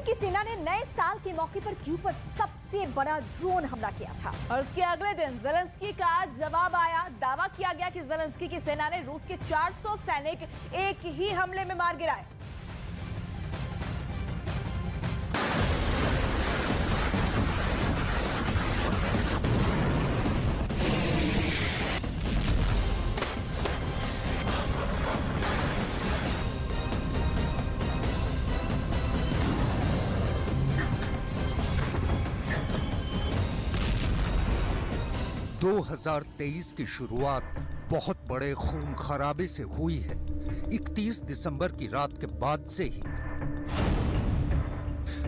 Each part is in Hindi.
यूक्रेन की सेना ने नए साल के मौके पर कीव पर सबसे बड़ा ड्रोन हमला किया था और उसके अगले दिन ज़ेलेंस्की का जवाब आया। दावा किया गया कि ज़ेलेंस्की की सेना ने रूस के 400 सैनिक एक ही हमले में मार गिराए। दो 2023 की शुरुआत बहुत बड़े खून खराबे से हुई है। 31 दिसंबर की रात के बाद से ही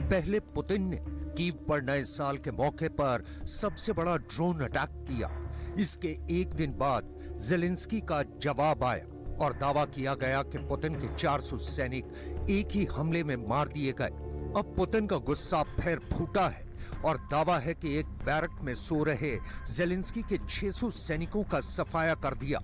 पहले पुतिन ने कीव पर नए साल के मौके पर सबसे बड़ा ड्रोन अटैक किया। इसके एक दिन बाद ज़ेलेंस्की का जवाब आया और दावा किया गया कि पुतिन के 400 सैनिक एक ही हमले में मार दिए गए। अब पुतिन का गुस्सा फिर फूटा है और दावा है कि एक बैरक में सो रहे ज़ेलेंस्की के 600 सैनिकों का सफाया कर दिया।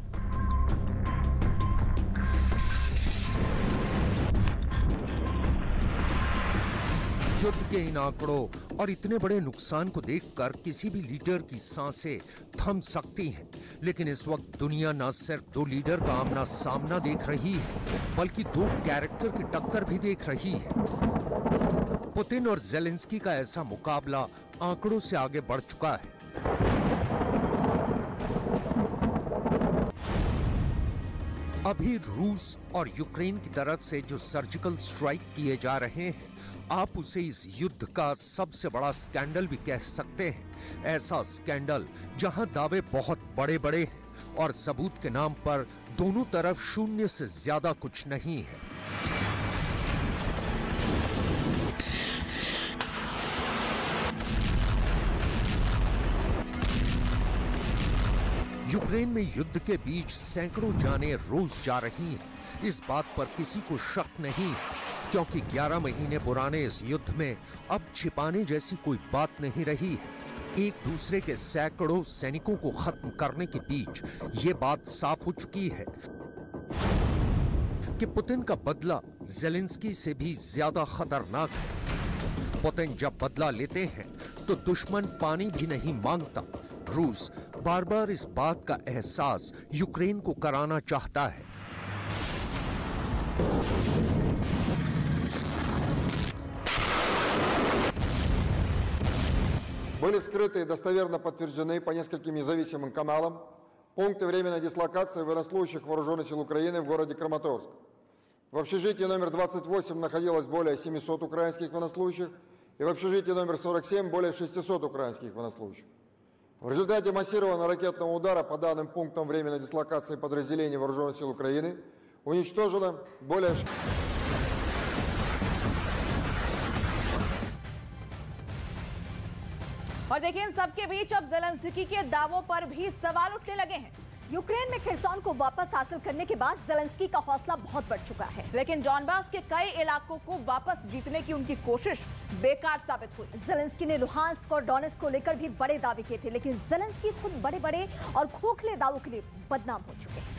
युद्ध के इन आंकड़ों और इतने बड़े नुकसान को देखकर किसी भी लीडर की सांसें थम सकती हैं, लेकिन इस वक्त दुनिया न सिर्फ दो लीडर का आमना सामना देख रही है, बल्कि दो कैरेक्टर की टक्कर भी देख रही है। पुतिन और ज़ेलेंस्की का ऐसा मुकाबला आंकड़ों से आगे बढ़ चुका है। अभी रूस और यूक्रेन की तरफ से जो सर्जिकल स्ट्राइक किए जा रहे हैं, आप उसे इस युद्ध का सबसे बड़ा स्कैंडल भी कह सकते हैं। ऐसा स्कैंडल जहां दावे बहुत बड़े बड़े हैं और सबूत के नाम पर दोनों तरफ शून्य से ज्यादा कुछ नहीं है। यूक्रेन में युद्ध के बीच सैकड़ों जानें रोज जा रही हैं। इस बात पर किसी को शक नहीं, क्योंकि 11 महीने पुराने इस युद्ध में अब छिपाने जैसी कोई बात नहीं रही है। एक दूसरे के सैकड़ों सैनिकों को खत्म करने के बीच ये बात साफ हो चुकी है कि पुतिन का बदला ज़ेलेंस्की से भी ज्यादा खतरनाक है। पुतिन जब बदला लेते हैं तो दुश्मन पानी भी नहीं मांगता। रूस बार बार इस बात का एहसास यूक्रेन को कराना चाहता है। Были вскрыты и достоверно подтверждены по нескольким независимым каналам пункты временной дислокации военнослужащих Вооруженных сил Украины в городе Краматорск. В общежитии номер 28 находилось более 700 украинских военнослужащих, и в общежитии номер 47 более 600 украинских военнослужащих. В результате массированного ракетного удара по данным пунктам временной дислокации подразделений Вооруженных сил Украины уничтожено более... और देखिए, इन सबके बीच अब ज़ेलेंस्की के दावों पर भी सवाल उठने लगे हैं। यूक्रेन में खरसोन को वापस हासिल करने के बाद ज़ेलेंस्की का हौसला बहुत बढ़ चुका है, लेकिन डॉनबास के कई इलाकों को वापस जीतने की उनकी कोशिश बेकार साबित हुई। ज़ेलेंस्की ने लुहांस्क और डोनेट्स्क को लेकर भी बड़े दावे किए थे, लेकिन ज़ेलेंस्की खुद बड़े बड़े और खोखले दावों के लिए बदनाम हो चुके हैं।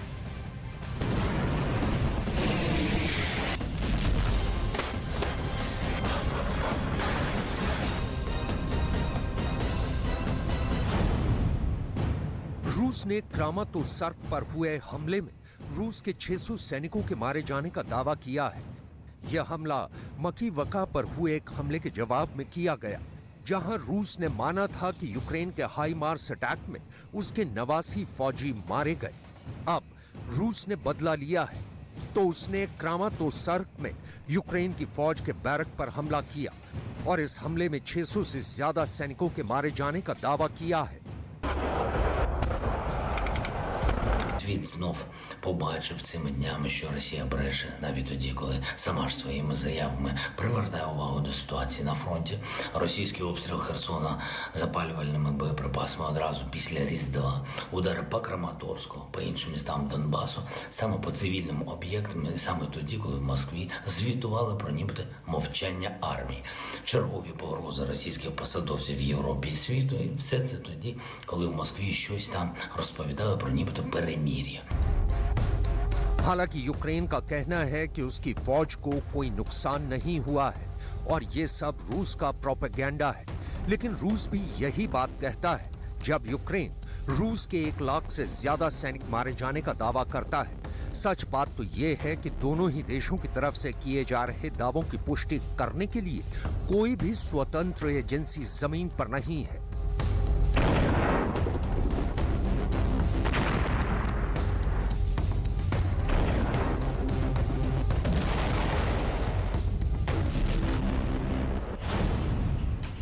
रूस ने क्रामातोर्स्क पर हुए हमले में रूस के 600 सैनिकों के मारे जाने का दावा किया है। यह हमला मकीवका पर हुए एक हमले के जवाब में किया गया, जहां रूस ने माना था कि यूक्रेन के हाई मार्स अटैक में उसके 89 फौजी मारे गए। अब रूस ने बदला लिया है, तो उसने क्रामातोर्स्क में यूक्रेन की फौज के बैरक पर हमला किया और इस हमले में 600 से ज्यादा सैनिकों के मारे जाने का दावा किया है। Світ знов побачив цими днями, що Росія бреше, навіть тоді, коли сама ж своїми заявами привертає увагу до ситуації на фронті. Російський обстріл Херсона запалювальними боєприпасами одразу після Різдва, удари по Краматорську, по іншим містам Донбасу, саме по цивільним об'єктам, і саме тоді, коли в Москві звітували про нібито мовчання армії. Чергові погрози російських посадовців в Європі і світу, і все це тоді, коли в Москві щось там розповідали про нібито перемир'я. हालांकि यूक्रेन का कहना है कि उसकी फौज को कोई नुकसान नहीं हुआ है और ये सब रूस का प्रोपेगेंडा है। लेकिन रूस भी यही बात कहता है जब यूक्रेन रूस के 1 लाख से ज्यादा सैनिक मारे जाने का दावा करता है। सच बात तो ये है कि दोनों ही देशों की तरफ से किए जा रहे दावों की पुष्टि करने के लिए कोई भी स्वतंत्र एजेंसी जमीन पर नहीं है।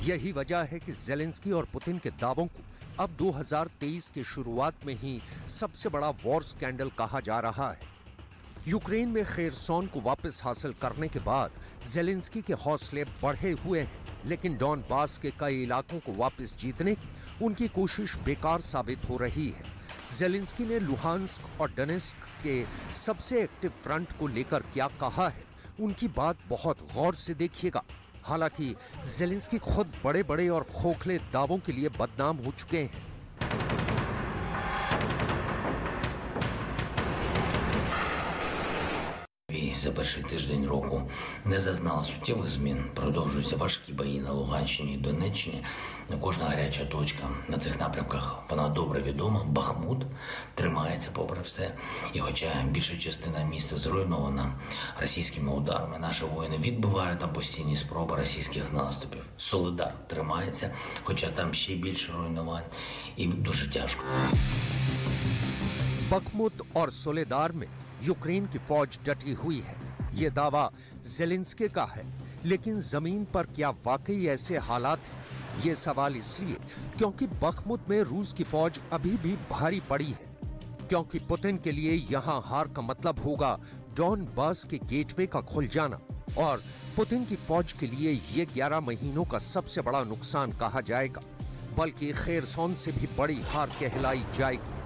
यही वजह है कि ज़ेलेंस्की और पुतिन के दावों को अब 2023 के शुरुआत में ही सबसे बड़ा वॉर स्कैंडल कहा जा रहा है। यूक्रेन में खेरसोन को वापस हासिल करने के बाद ज़ेलेंस्की के हौसले बढ़े हुए हैं, लेकिन डॉनबास के कई इलाकों को वापस जीतने की उनकी कोशिश बेकार साबित हो रही है। ज़ेलेंस्की ने लुहांस्क और डोनेत्स्क के सबसे एक्टिव फ्रंट को लेकर क्या कहा है, उनकी बात बहुत गौर से देखिएगा। हालांकि ज़ेलेंस्की खुद बड़े बड़े और खोखले दावों के लिए बदनाम हो चुके हैं। За перший тиждень року не зазнала суттєвих змін. Продовжуються важкі бої на Луганщині і Донеччині. Кожна гаряча точка на цих напрямках, вона добре відома. Бахмут тримається попри все. І хоча більша частина міста зруйнована російськими ударами, наші воїни відбивають там постійні спроби російських наступів. Солидар тримається, хоча там ще більше руйнувань і дуже тяжко. बखमुत और सोलेदार में यूक्रेन की फौज डटी हुई है, ये दावा ज़ेलेंस्की का है। लेकिन जमीन पर क्या वाकई ऐसे हालात हैं? ये सवाल इसलिए क्योंकि बखमुत में रूस की फौज अभी भी भारी पड़ी है, क्योंकि पुतिन के लिए यहां हार का मतलब होगा डॉनबास के गेटवे का खुल जाना, और पुतिन की फौज के लिए ये 11 महीनों का सबसे बड़ा नुकसान कहा जाएगा, बल्कि खेरसोन से भी बड़ी हार कहलाई जाएगी।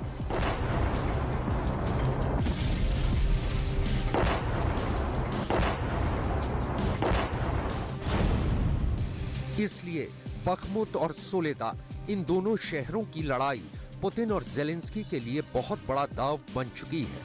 इसलिए बखमुत और सोलेदार, इन दोनों शहरों की लड़ाई पुतिन और ज़ेलेंस्की के लिए बहुत बड़ा दाव बन चुकी है।